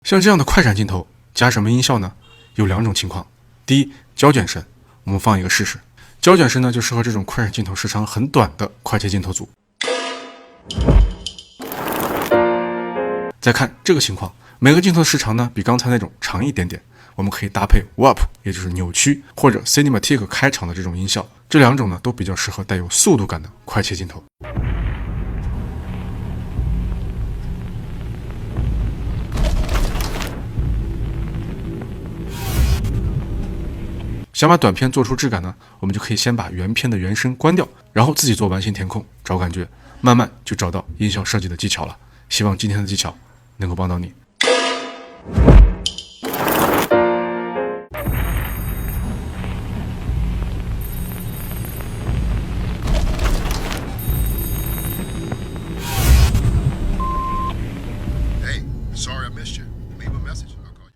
像这样的快闪镜头加什么音效呢？有两种情况。第一，胶卷声，我们放一个试试。胶卷声呢，就适合这种快闪镜头时长很短的快切镜头组。再看这个情况，每个镜头的时长呢比刚才那种长一点点，我们可以搭配 warp， 也就是扭曲或者 cinematic 开场的这种音效，这两种呢都比较适合带有速度感的快切镜头。想把短片做出质感呢，我们就可以先把原片的原声关掉，然后自己做完形填空找感觉，慢慢就找到音效设计的技巧了。希望今天的技巧能够帮到你。Hey, sorry I missed you. Leave a message.